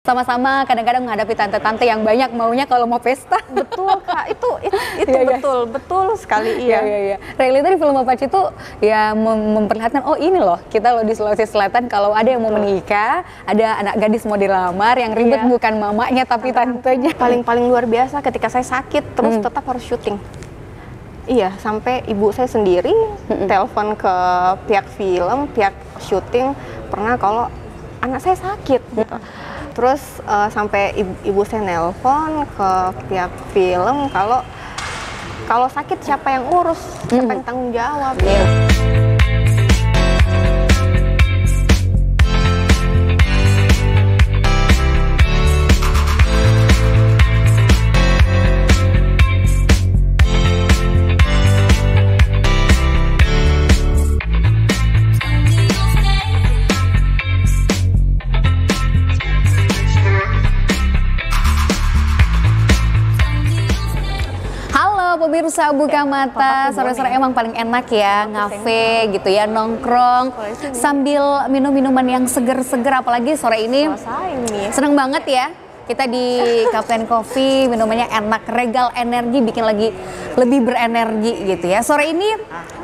sama-sama kadang-kadang menghadapi tante-tante yang banyak maunya kalau mau pesta. Betul Kak, itu betul sekali. Iya. Realita di film Mapaci itu ya memperlihatkan, oh ini loh, kita loh di Sulawesi Selatan kalau ada yang mau menikah, ada anak gadis mau dilamar, yang ribet bukan mamanya tapi tantenya. Paling luar biasa ketika saya sakit terus tetap harus syuting. Iya, sampai ibu saya sendiri telepon ke pihak film, pihak syuting, pernah kalau anak saya sakit gitu. Terus sampai ibu saya nelpon ke pihak film kalau sakit siapa yang urus, siapa yang tanggung jawab. Pemirsa Buka Mata, sore-sore emang paling enak ya, ngafe gitu ya, nongkrong sambil minum minuman yang seger-seger, apalagi sore ini seneng banget ya. Kita di Captain Coffee, minumannya enak, regal energi, bikin lagi lebih berenergi gitu ya. Sore ini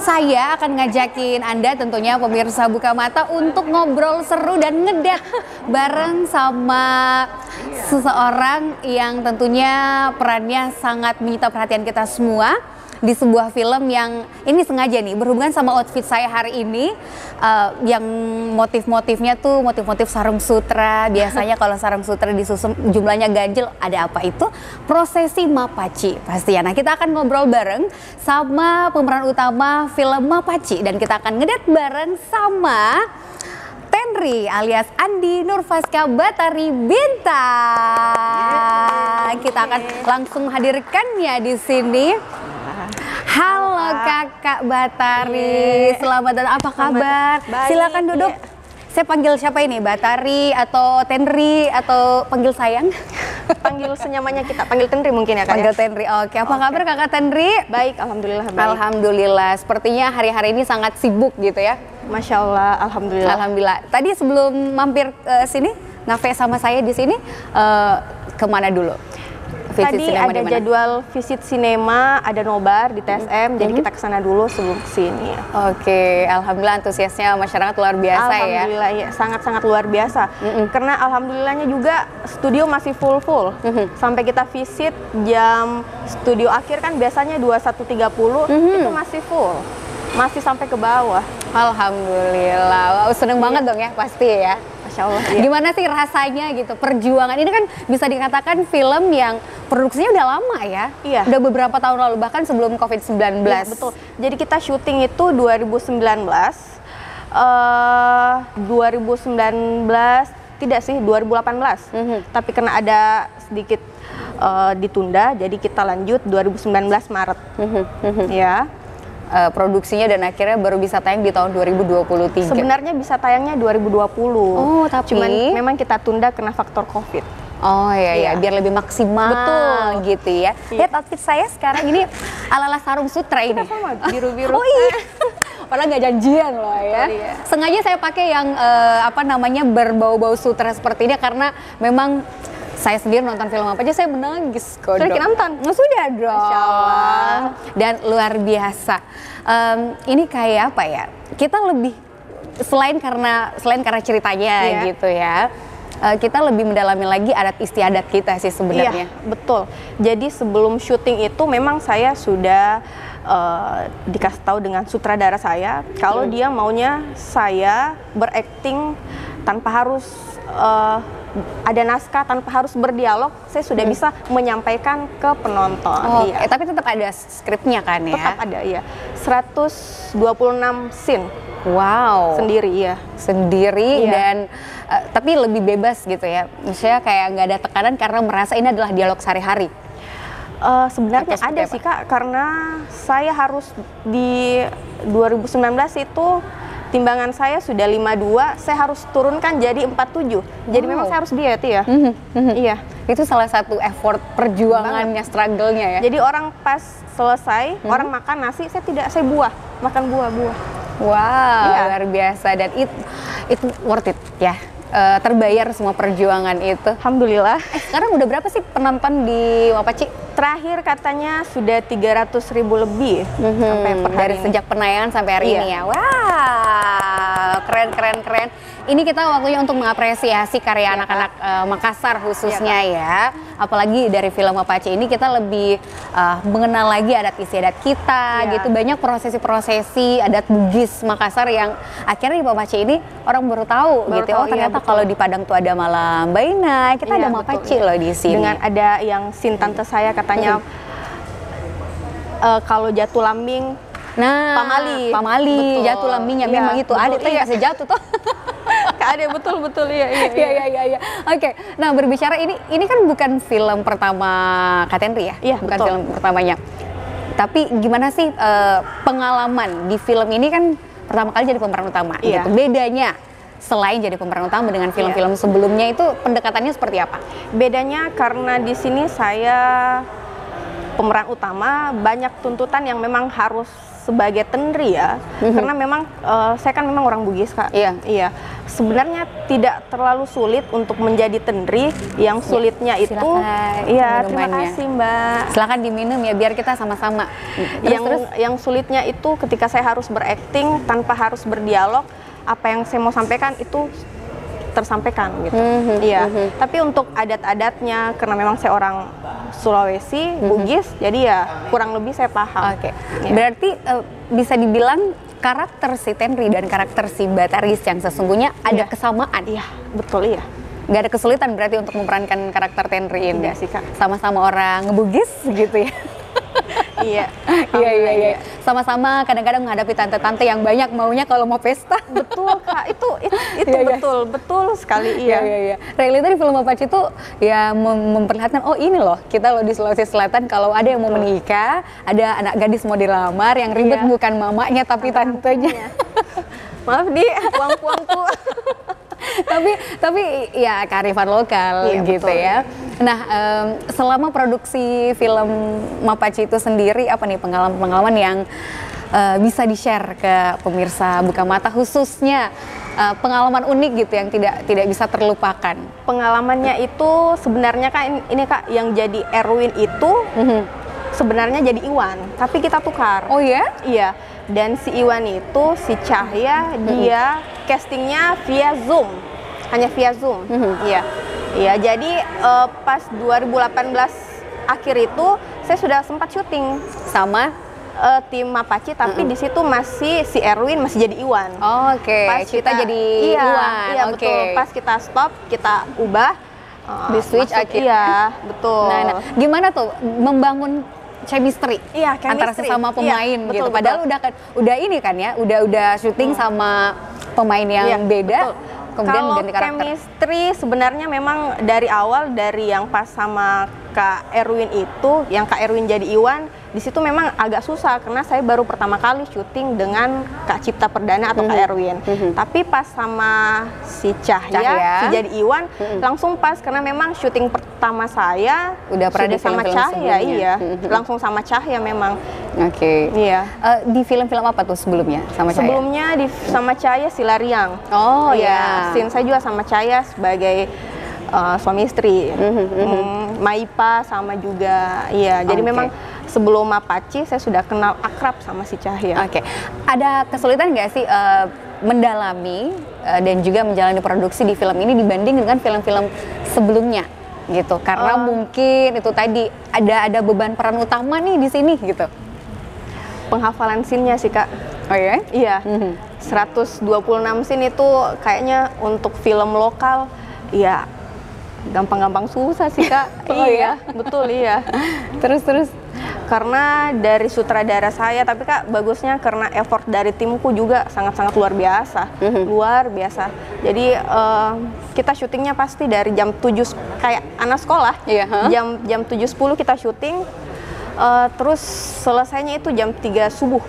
saya akan ngajakin Anda tentunya pemirsa Buka Mata untuk ngobrol seru dan ngedet bareng sama seseorang yang tentunya perannya sangat menyita perhatian kita semua di sebuah film yang ini sengaja nih berhubungan sama outfit saya hari ini, yang motif-motifnya tuh motif-motif sarung sutra. Biasanya kalau sarung sutra disusun jumlahnya ganjil, ada apa itu? Prosesi Mapaci pasti ya. Nah, kita akan ngobrol bareng sama pemeran utama film Mapaci dan kita akan ngedet bareng sama Tenri alias Andi Nurfaska Batari Bintang. Kita akan langsung hadirkannya di sini. Halo Kakak Batari, selamat datang. Apa kabar? Baik, silakan duduk. Saya panggil siapa ini? Batari atau Tenri atau panggil sayang? Panggil senyamannya kita, panggil Tenri mungkin ya Kak. Panggil Tenri. Oke, apa kabar Kakak Tenri? Baik, alhamdulillah baik. Alhamdulillah. Sepertinya hari-hari ini sangat sibuk gitu ya. Masya Allah, alhamdulillah. Alhamdulillah. Tadi sebelum mampir sini, ngafe sama saya di sini, kemana dulu? Tadi ada jadwal visit sinema, ada nobar di TSM, jadi kita kesana dulu sebelum kesini. Oke, alhamdulillah antusiasnya masyarakat luar biasa ya. Alhamdulillah ya, sangat-sangat luar biasa. Karena alhamdulillahnya juga studio masih full. Sampai kita visit jam studio akhir kan biasanya 21.30, itu masih full. Masih sampai ke bawah. Alhamdulillah, wow, seneng banget dong ya pasti ya. Masya Allah. Iya. Gimana sih rasanya gitu, perjuangan ini kan bisa dikatakan film yang produksinya udah lama ya. Iya. Udah beberapa tahun lalu, bahkan sebelum COVID-19. Iya, betul. Jadi kita syuting itu 2019, tidak sih 2018. Tapi karena ada sedikit ditunda, jadi kita lanjut 2019 Maret. Ya. Produksinya dan akhirnya baru bisa tayang di tahun 2023. Sebenarnya bisa tayangnya 2020. Oh, tapi cuman memang kita tunda karena faktor COVID. Oh iya, biar lebih maksimal. Betul. Gitu ya. Lihat outfit saya sekarang ini ala-ala sarung sutra ini. Sama biru-biru. Oh iya. Padahal nggak janjian loh ya. Iya. Sengaja saya pakai yang berbau-bau sutra seperti ini karena memang saya sendiri nonton film apa aja saya menangis kok. Sudah nonton? Sudah dong. Masya Allah. Dan luar biasa. Ini kayak apa ya? Kita lebih selain karena ceritanya gitu ya. Kita lebih mendalami lagi adat istiadat kita sih sebenarnya. Iya, betul. Jadi sebelum syuting itu memang saya sudah dikasih tahu dengan sutradara saya kalau dia maunya saya berakting tanpa harus ada naskah, tanpa harus berdialog, saya sudah bisa menyampaikan ke penonton. Oh, iya. Tapi tetap ada skripnya kan ya? Tetap ada, iya. 126 scene. Wow. Sendiri, iya. Sendiri dan tapi lebih bebas gitu ya? Maksudnya kayak nggak ada tekanan karena merasa ini adalah dialog sehari-hari? Sebenarnya ada sih Kak, karena saya harus di 2019 itu timbangan saya sudah 52, saya harus turunkan jadi 47. Jadi memang saya harus diet ya. Iya. Itu salah satu effort perjuangannya, struggle-nya ya. Jadi orang pas selesai, orang makan nasi, saya makan buah-buah. Wow, luar biasa dan itu worth it ya. terbayar semua perjuangan itu? Alhamdulillah. Sekarang udah berapa sih penonton di Mapaci? Terakhir katanya sudah 300.000 lebih sampai per hari Dari sejak penayangan sampai hari ini ya. Wow, keren. Ini kita waktunya untuk mengapresiasi karya anak-anak Makassar khususnya ya. Apalagi dari film Mapaci ini kita lebih mengenal lagi adat istiadat kita gitu. Banyak prosesi-prosesi adat Bugis Makassar yang akhirnya di Mapaci ini orang baru tahu gitu. Oh ternyata kalau di Padang tuh ada malam Bainai, kita ada Mapaci loh di sini. Dengan ada yang sin tante saya katanya kalau jatuh lambing pamali jatuh lambingnya memang itu ada tuh yang jatuh tuh. Kak Ade betul iya. Oke, nah berbicara ini kan bukan film pertama Kak Tenri ya? Iya, bukan betul. film pertamanya. Tapi gimana sih pengalaman di film ini kan pertama kali jadi pemeran utama gitu. Bedanya selain jadi pemeran utama dengan film-film sebelumnya itu pendekatannya seperti apa? Bedanya karena di sini saya pemeran utama, banyak tuntutan yang memang harus sebagai Tenri ya, karena memang saya kan memang orang Bugis Kak. Iya. Sebenarnya tidak terlalu sulit untuk menjadi Tenri, yang sulitnya itu. Iya, terima kasih Mbak. Silakan diminum ya biar kita sama-sama. Yang sulitnya itu ketika saya harus berakting tanpa harus berdialog, apa yang saya mau sampaikan itu tersampaikan gitu. Tapi untuk adat-adatnya karena memang saya orang Sulawesi, Bugis, jadi ya kurang lebih saya paham. Berarti bisa dibilang karakter si Tenri dan karakter si Bataris yang sesungguhnya ada kesamaan. Iya, betul ya. Gak ada kesulitan berarti untuk memerankan karakter Tenri ini. Enggak sih Kak. Sama-sama orang Bugis gitu ya. Iya. Sama-sama kadang-kadang menghadapi tante-tante yang banyak maunya kalau mau pesta. Betul Kak, itu betul sekali. Iya. Realita di film Mapaci itu ya memperlihatkan, oh ini loh kita loh di Sulawesi Selatan kalau ada yang mau menikah, ada anak gadis mau dilamar yang ribet bukan mamanya tapi tantenya. Maaf di puang-puangku. tapi ya kearifan lokal gitu ya. Nah, selama produksi film Mapaci itu sendiri apa nih pengalaman-pengalaman yang bisa di-share ke pemirsa Buka Mata, khususnya pengalaman unik gitu yang tidak bisa terlupakan? Pengalamannya itu sebenarnya kan ini Kak, yang jadi Erwin itu sebenarnya jadi Iwan, tapi kita tukar. Oh ya? Iya. Dan si Iwan itu, si Cahya, dia castingnya via Zoom, hanya via Zoom. Iya, jadi pas 2018 akhir itu saya sudah sempat syuting sama tim Mapaci, tapi di situ masih si Erwin masih jadi Iwan. Pas kita jadi Iwan. Iya, betul. Pas kita stop, kita ubah di switch akhirnya. Iya, betul. Nah, gimana tuh membangun chemistry antara sesama pemain gitu. Padahal udah ini kan ya, udah syuting sama pemain yang beda. Kemudian kalau ganti karakter. Chemistry sebenarnya memang dari awal, dari yang pas sama Kak Erwin itu, yang Kak Erwin jadi Iwan, di situ memang agak susah karena saya baru pertama kali syuting dengan Kak Cipta Perdana atau Kak Erwin. Tapi pas sama si Cahya, si jadi Iwan, langsung pas karena memang syuting pertama saya udah pernah di sama Cahya, langsung sama Cahya memang. Iya. Di film-film apa tuh sebelumnya sama Cahya? Sebelumnya sama Cahya Silariang. Oh ya. Scene saya juga sama Cahya sebagai suami istri. Maipa sama juga. Iya, jadi memang sebelum Mapaci saya sudah kenal akrab sama si Cahya. Ada kesulitan nggak sih mendalami dan juga menjalani produksi di film ini dibanding dengan film-film sebelumnya gitu? Karena mungkin itu tadi ada beban peran utama nih di sini gitu. Penghafalan scene-nya sih Kak. Oh ya? Iya. 126 scene itu kayaknya untuk film lokal ya gampang-gampang susah sih Kak. Iya, betul iya. Terus karena dari sutradara saya, tapi Kak bagusnya karena effort dari timku juga sangat-sangat luar biasa. Luar biasa. Jadi kita syutingnya pasti dari jam 7 kayak anak sekolah. Jam 7.10 kita syuting. Terus selesainya itu jam 3 subuh.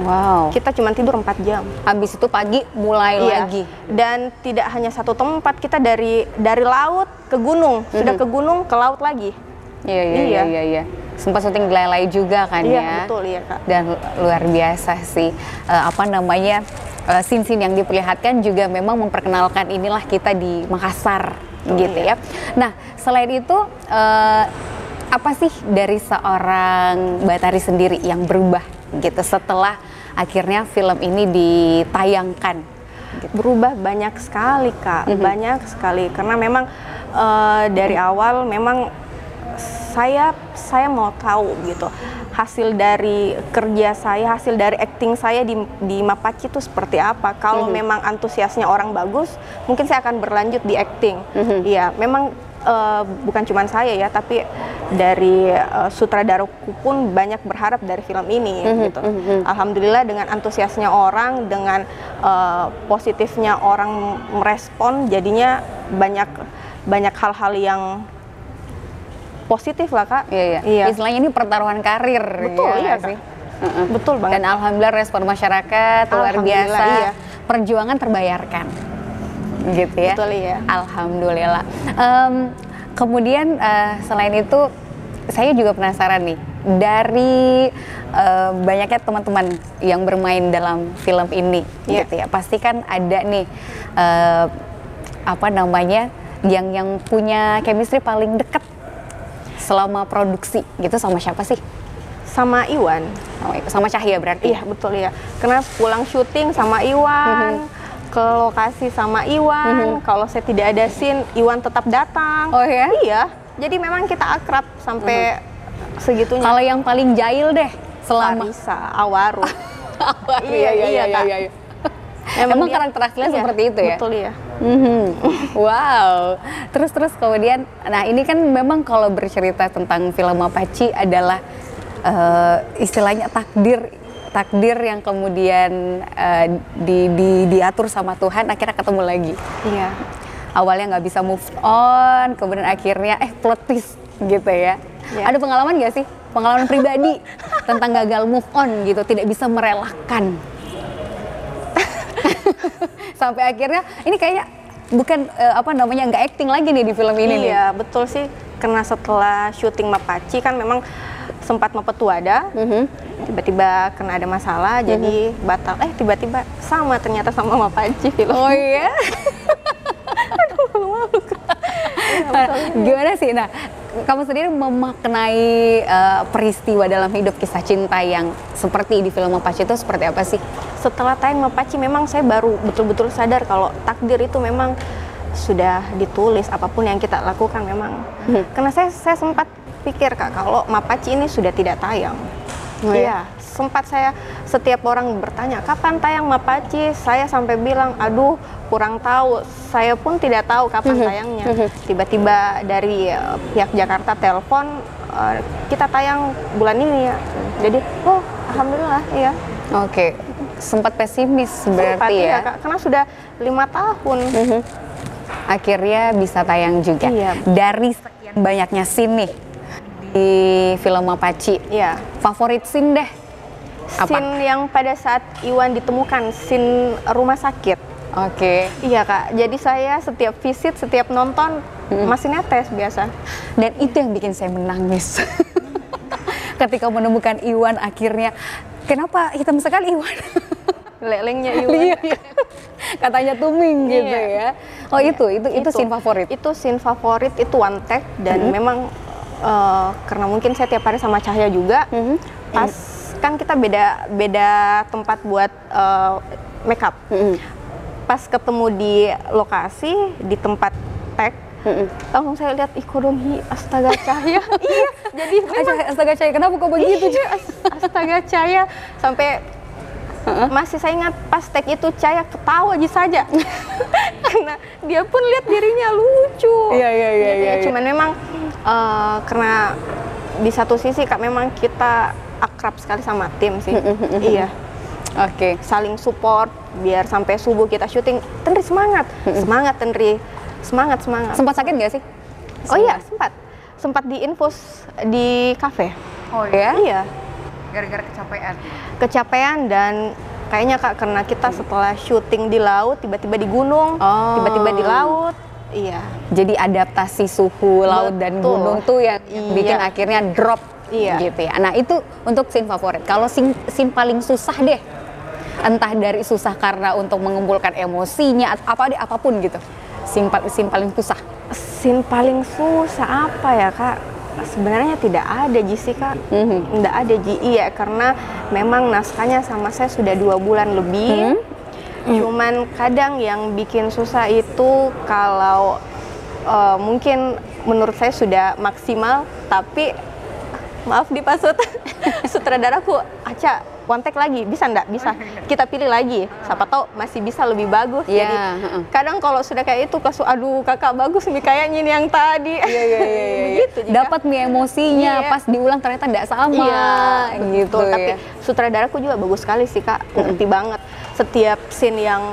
Wow. Kita cuma tidur 4 jam. Habis itu pagi mulai lagi. Dan tidak hanya satu tempat, kita dari laut ke gunung, sudah ke gunung ke laut lagi. Iya. Sempat syuting Gelai juga kan ya. Betul Kak. Dan luar biasa sih scene-scene yang diperlihatkan juga memang memperkenalkan inilah kita di Makassar gitu ya. Nah, selain itu apa sih dari seorang Batari sendiri yang berubah gitu setelah akhirnya film ini ditayangkan? Berubah banyak sekali Kak, banyak sekali, karena memang dari awal memang saya mau tahu gitu hasil dari kerja saya, hasil dari acting saya di Mapaci itu seperti apa. Kalau memang antusiasnya orang bagus, mungkin saya akan berlanjut di acting. Iya, memang bukan cuma saya ya, tapi dari sutradaraku pun banyak berharap dari film ini gitu. Alhamdulillah dengan antusiasnya orang, dengan positifnya orang merespon, jadinya banyak hal-hal yang positif lah Kak. Iya. Istilahnya ini pertaruhan karir. Betul, iya Kak. Betul banget. Dan alhamdulillah respon masyarakat luar biasa. Iya. Perjuangan terbayarkan. Gitu ya. Betul, iya. Alhamdulillah. Kemudian selain itu saya juga penasaran nih, dari banyaknya teman-teman yang bermain dalam film ini gitu ya. Pasti kan ada nih yang punya chemistry paling dekat selama produksi gitu sama siapa sih? Sama Iwan. Sama Cahya berarti? Iya betul ya. Karena pulang syuting sama Iwan, ke lokasi sama Iwan. Kalau saya tidak ada scene, Iwan tetap datang. Oh ya? Iya. Jadi memang kita akrab sampai segitunya. Kalau yang paling jahil deh selama Farisa, Awaru. Iya. Emang karakter aslinya seperti itu ya? Betul ya. Wow. Terus kemudian, nah ini kan memang kalau bercerita tentang film Mapaci adalah istilahnya takdir yang kemudian diatur sama Tuhan, akhirnya ketemu lagi. Iya. Awalnya nggak bisa move on, kemudian akhirnya plot twist gitu ya. Ada pengalaman nggak sih? Pengalaman pribadi tentang gagal move on gitu, tidak bisa merelakan. Sampai akhirnya ini kayaknya bukan nggak acting lagi nih di film ini. Iya, betul sih. Karena setelah syuting Mapaci kan memang sempat Mapetuada, tiba-tiba kena ada masalah, jadi batal. Tiba-tiba sama ternyata sama Mapaci film. Oh iya? Aduh, malu. Gimana sih? Nah, kamu sendiri memaknai peristiwa dalam hidup kisah cinta yang seperti di film Mapaci itu seperti apa sih? Setelah tayang Mapaci memang saya baru betul-betul sadar kalau takdir itu memang sudah ditulis, apapun yang kita lakukan memang. Karena saya sempat pikir Kak, kalau Mapaci ini sudah tidak tayang. Iya, sempat saya, setiap orang bertanya, kapan tayang Mapaci? Saya sampai bilang, aduh kurang tahu, saya pun tidak tahu kapan tayangnya. Tiba-tiba dari pihak Jakarta telepon, kita tayang bulan ini ya. Jadi, alhamdulillah, iya. Oke, sempat pesimis berarti ya? Kak, karena sudah 5 tahun. Akhirnya bisa tayang juga. Iya. Dari sekian banyaknya scene nih di film Mapaci, favorit scene deh? Apa? Scene yang pada saat Iwan ditemukan, scene rumah sakit. Oke. Iya Kak, jadi saya setiap visit, setiap nonton masih netes biasa. Dan itu yang bikin saya menangis. Ketika menemukan Iwan akhirnya, kenapa hitam sekali Iwan? Lelengnya Iwan. Katanya tuming gitu ya. Oh itu scene favorit? Itu scene favorit, itu one take. Dan memang karena mungkin saya tiap hari sama Cahya juga, pas kan kita beda tempat buat make up. Pas ketemu di lokasi, di tempat tag, langsung saya lihat Ikodomi, astaga Cahya. Iya, jadi astaga Cahya, kenapa kok begitu? Astaga Cahya, sampai masih saya ingat pas tag itu Cahya ketawa aja saja. Karena dia pun lihat dirinya lucu. Iya. Cuman memang karena di satu sisi Kak, memang kita akrab sekali sama tim sih. Iya. Oke. Saling support biar sampai subuh kita syuting. Tendri semangat, semangat Tendri, semangat. Sempat sakit nggak sih? Oh iya, sempat diinfus di kafe. Oh ya? Iya. Gara-gara Kecapean dan kayaknya Kak, karena kita setelah syuting di laut, tiba-tiba di gunung, tiba-tiba di laut. Iya. Jadi adaptasi suhu laut dan gunung tuh yang bikin akhirnya drop gitu ya. Nah itu untuk scene favorit. Kalau scene paling susah deh, Entah dari susah karena untuk mengumpulkan emosinya atau apapun gitu. Scene paling susah. Scene paling susah apa ya Kak? Sebenarnya tidak ada Ji Kak. Tidak ada Ji, iya, karena memang naskahnya sama saya sudah 2 bulan lebih. Cuman kadang yang bikin susah itu kalau mungkin menurut saya sudah maksimal, tapi maaf dipasut sutradaraku, Aca, one take lagi, bisa ndak? Bisa, kita pilih lagi, siapa tahu masih bisa lebih bagus. Jadi kadang kalau sudah kayak itu langsung, aduh kakak bagus nih kayaknya ini yang tadi. Begitu, dapat nih emosinya, pas diulang ternyata tidak sama. Gitu. Tapi sutradaraku juga bagus sekali sih Kak, ngerti banget. Setiap scene yang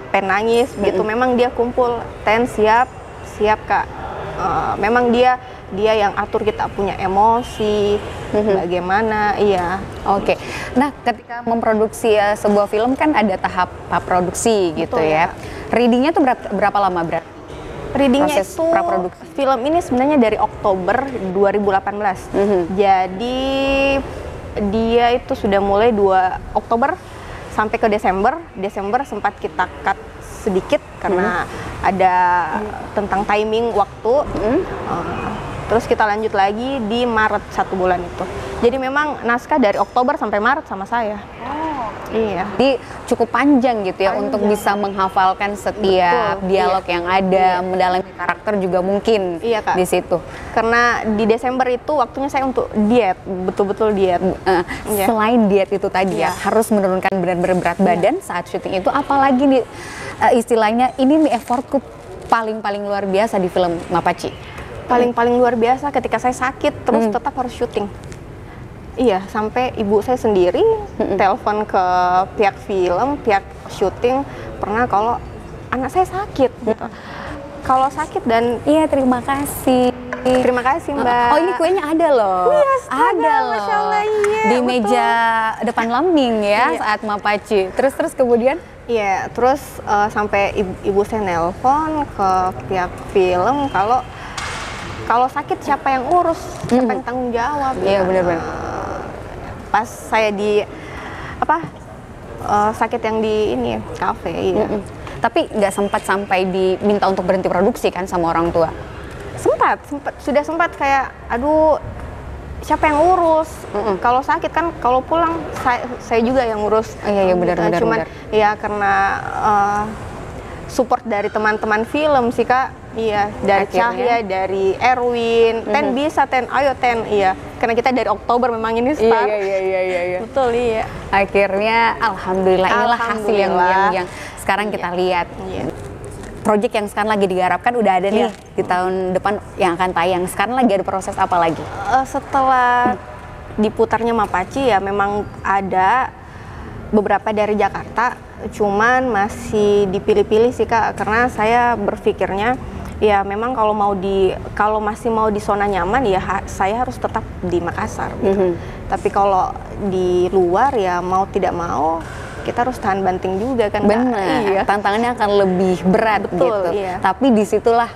penangis gitu, memang dia kumpul, Ten siap Kak. Memang dia yang atur kita punya emosi, bagaimana, iya. Oke. Nah, ketika memproduksi sebuah film kan ada tahap produksi gitu. Betul, ya. Readingnya tuh berapa lama berarti? Readingnya itu film ini sebenarnya dari Oktober 2018. Jadi dia itu sudah mulai 2 Oktober sampai ke Desember. Desember sempat kita cut sedikit karena ada tentang timing waktu. Terus kita lanjut lagi di Maret 1 bulan itu. Jadi memang naskah dari Oktober sampai Maret sama saya. Iya. Jadi cukup panjang gitu ya untuk bisa menghafalkan setiap dialog yang ada, mendalami karakter juga mungkin di situ. Karena di Desember itu waktunya saya untuk diet, betul-betul diet. Selain diet itu tadi ya, harus menurunkan benar-benar berat badan saat syuting itu, apalagi nih istilahnya ini nih effortku paling luar biasa di film Mapaci. Paling luar biasa ketika saya sakit terus tetap harus syuting. Iya, sampai ibu saya sendiri telepon ke pihak film, pihak syuting, pernah kalau anak saya sakit gitu. Kalau sakit dan iya, terima kasih. Terima kasih Mbak. Oh, ini kuenya ada loh. Iya, ada loh. Masya Allah, iya, di meja depan lambing ya saat Mapaci. Terus kemudian? Iya, terus sampai ibu saya nelpon ke pihak film kalau sakit siapa yang urus, siapa yang tanggung jawab. Iya, benar-benar. Pas saya di sakit yang di ini kafe. Iya. Tapi nggak sempat sampai diminta untuk berhenti produksi kan sama orang tua? Sudah sempat kayak, aduh siapa yang urus? Kalau sakit kan, kalau pulang saya juga yang ngurus. Iya, benar. Cuman ya karena support dari teman-teman film sih Kak. Iya, dari Cahya, dari Erwin, Ten bisa, Ten, ayo Ten, iya. Karena kita dari Oktober memang ini start. Iya. Betul, iya. Akhirnya, alhamdulillah inilah hasil yang sekarang kita lihat. Iya. Project yang sekarang lagi digarapkan udah ada nih di tahun depan yang akan tayang. Sekarang lagi ada proses apa lagi? Setelah diputarnya Mapaci ya memang ada beberapa dari Jakarta, cuman masih dipilih-pilih sih Kak, karena saya berpikirnya ya memang kalau masih mau di zona nyaman ya saya harus tetap di Makassar gitu. Tapi kalau di luar ya mau tidak mau kita harus tahan banting juga kan. Benar. Iya. Tantangannya akan lebih berat. Betul, gitu. Iya. Tapi disitulah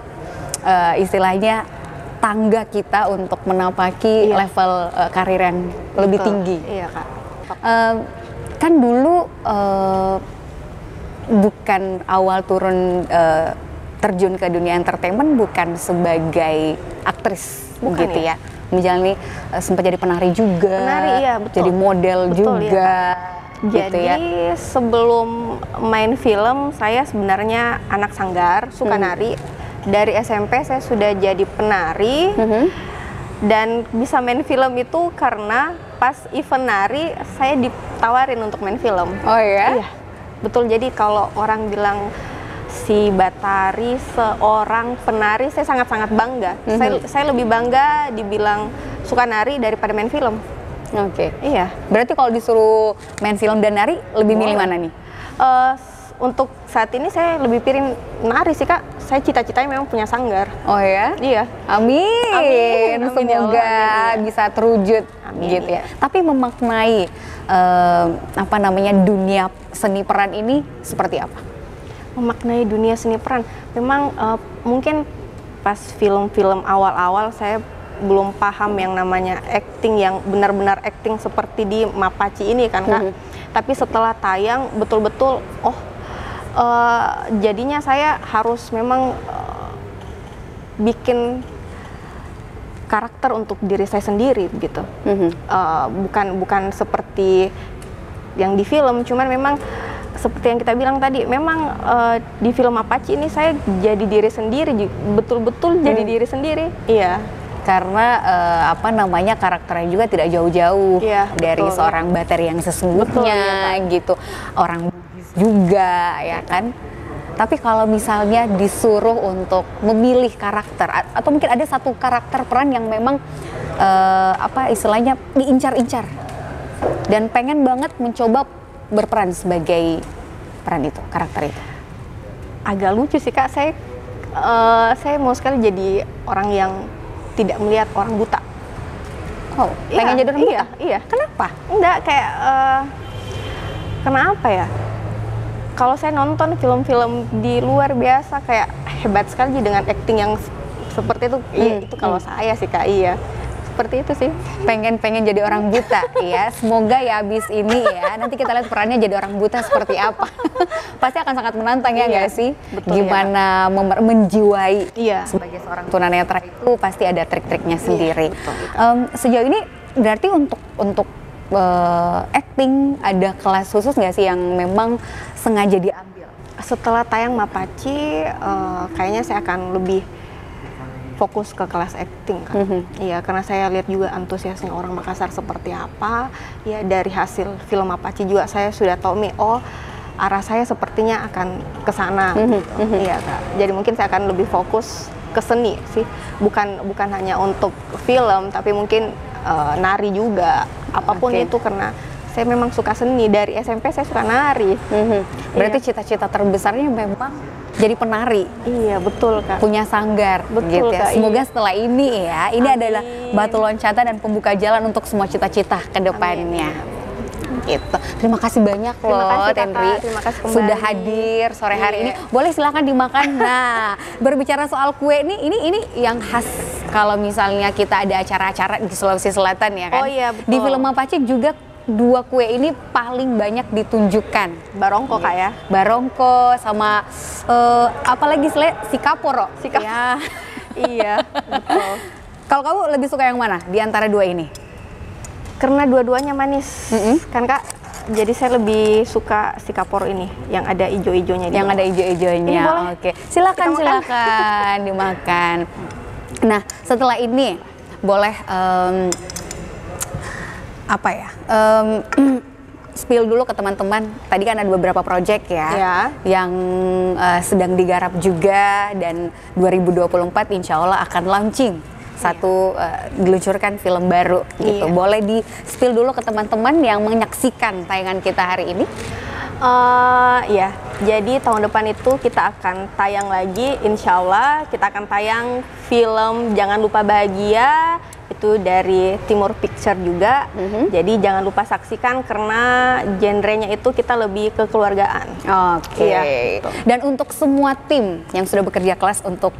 istilahnya tangga kita untuk menapaki level karir yang lebih tinggi. Iya Kak. Kan dulu bukan awal turun terjun ke dunia entertainment bukan sebagai aktris gitu ya. Menjalani sempat jadi penari juga. Penari, iya, betul. Jadi model betul, juga. Iya. Gitu jadi sebelum main film saya sebenarnya anak sanggar, suka nari. Dari SMP saya sudah jadi penari. Dan bisa main film itu karena pas event nari saya ditawarin untuk main film. Oh ya? Iya, betul. Jadi kalau orang bilang si Batari seorang penari, saya sangat-sangat bangga. Saya lebih bangga dibilang suka nari daripada main film. Oke. Iya. Berarti kalau disuruh main film dan nari, lebih milih mana nih? Untuk saat ini saya lebih pilih nari sih Kak. Saya cita-citanya memang punya sanggar. Oh ya? Iya. Amin. Semoga ya Allah, bisa terwujud gitu ya. Tapi memaknai dunia seni peran ini seperti apa? Memaknai dunia seni peran, memang mungkin pas film-film awal-awal saya belum paham yang namanya acting yang benar-benar acting seperti di Mapaci ini kan Kak. Tapi setelah tayang betul-betul jadinya saya harus memang bikin karakter untuk diri saya sendiri gitu. Bukan seperti yang di film, cuman memang seperti yang kita bilang tadi, memang di film Mapaci ini saya jadi diri sendiri, betul-betul jadi diri sendiri. Iya. Karena karakternya juga tidak jauh-jauh dari seorang Batari yang sesungguhnya gitu. Orang juga ya kan. Tapi kalau misalnya disuruh untuk memilih karakter atau mungkin ada satu karakter peran yang memang istilahnya diincar-incar dan pengen banget mencoba berperan sebagai peran itu, karakter itu. Agak lucu sih Kak, saya mau sekali jadi orang yang tidak melihat orang buta. Oh, pengen jadi orang buta? Iya. Kenapa? Enggak, kayak kenapa ya? Kalau saya nonton film-film di luar biasa kayak hebat sekali dengan acting yang seperti itu. Itu kalau saya sih Kak, iya. Seperti itu sih. Pengen jadi orang buta ya. Semoga ya abis ini ya nanti kita lihat perannya jadi orang buta seperti apa. Pasti akan sangat menantang ya nggak sih? Betul, gimana menjiwai sebagai seorang tunanetra itu pasti ada trik-triknya sendiri. Betul. Sejauh ini berarti untuk acting ada kelas khusus nggak sih yang memang sengaja diambil? Setelah tayang Mapaci, kayaknya saya akan lebih fokus ke kelas acting kan. Iya, karena saya lihat juga antusiasnya orang Makassar seperti apa. Ya dari hasil film Mapaci juga saya sudah tahu arah saya sepertinya akan ke sana. Iya Kak. Jadi mungkin saya akan lebih fokus ke seni sih. Bukan hanya untuk film, tapi mungkin nari juga. Apapun itu karena saya memang suka seni. Dari SMP saya suka nari. Berarti cita-cita terbesarnya memang jadi penari. Iya, betul Kak. Punya sanggar. Betul gitu ya. Kak. Semoga setelah ini ya, ini adalah batu loncatan dan pembuka jalan untuk semua cita-cita ke depannya. Gitu. Terima kasih banyak loh Tenri. Terima kasih kembali. Sudah hadir sore hari ini. Boleh silakan dimakan. Nah, berbicara soal kue ini yang khas kalau misalnya kita ada acara-acara di Sulawesi Selatan ya kan. Oh iya, betul. Di film Mapaci juga 2 kue ini paling banyak ditunjukkan. Barongko Kak ya. Barongko sama apalagi si kaporo. Ya. Iya, betul. Kalau kamu lebih suka yang mana di antara 2 ini? Karena dua-duanya manis. Kan Kak, jadi saya lebih suka si kaporo ini yang ada ijo-ijonya. Yang ada ijo-ijonya. Oke. Silakan dimakan. Nah, setelah ini boleh spill dulu ke teman-teman. Tadi kan ada beberapa project ya yang sedang digarap juga, dan 2024 insya Allah akan launching diluncurkan film baru gitu. Boleh di spill dulu ke teman-teman yang menyaksikan tayangan kita hari ini. Jadi tahun depan itu kita akan tayang lagi, insya Allah kita akan tayang film Jangan Lupa Bahagia, itu dari Timur Picture juga. Jadi jangan lupa saksikan karena genrenya itu kita lebih ke keluargaan. Oke. Dan untuk semua tim yang sudah bekerja keras untuk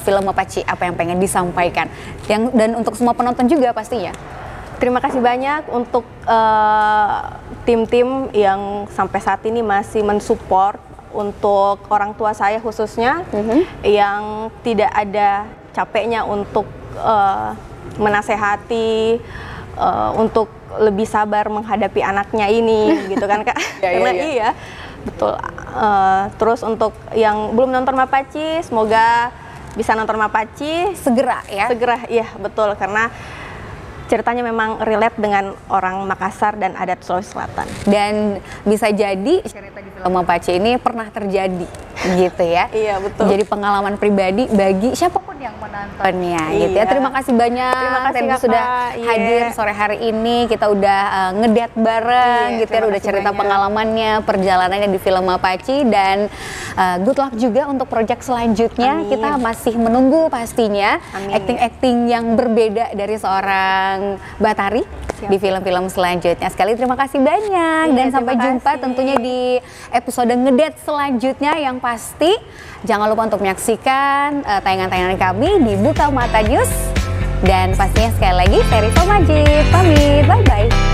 film Mapaci, apa yang pengen disampaikan? Dan untuk semua penonton juga pastinya. Terima kasih banyak untuk tim-tim yang sampai saat ini masih mensupport, untuk orang tua saya khususnya yang tidak ada capeknya untuk menasehati, untuk lebih sabar menghadapi anaknya ini gitu kan Kak. Karena iya betul. Terus untuk yang belum nonton Mapaci, semoga bisa nonton Mapaci segera ya, betul, karena ceritanya memang relate dengan orang Makassar dan adat Sulawesi Selatan. Dan bisa jadi cerita di film Mapaci ini pernah terjadi gitu ya. Iya, betul. Jadi pengalaman pribadi bagi siapapun yang menontonnya gitu ya. Terima kasih banyak. Terima kasih Kakak sudah hadir sore hari ini. Kita udah ngedate bareng gitu ya. Udah cerita pengalamannya, perjalanannya di film Mapaci, dan good luck juga untuk proyek selanjutnya. Kita masih menunggu pastinya acting-acting yang berbeda dari seorang Batari di film-film selanjutnya. Sekali terima kasih banyak, dan sampai jumpa tentunya di episode ngedate selanjutnya. Yang pasti jangan lupa untuk menyaksikan tayangan-tayangan kami di Buka Mata News. Dan pastinya sekali lagi saya Rifa Majid pamit, bye-bye.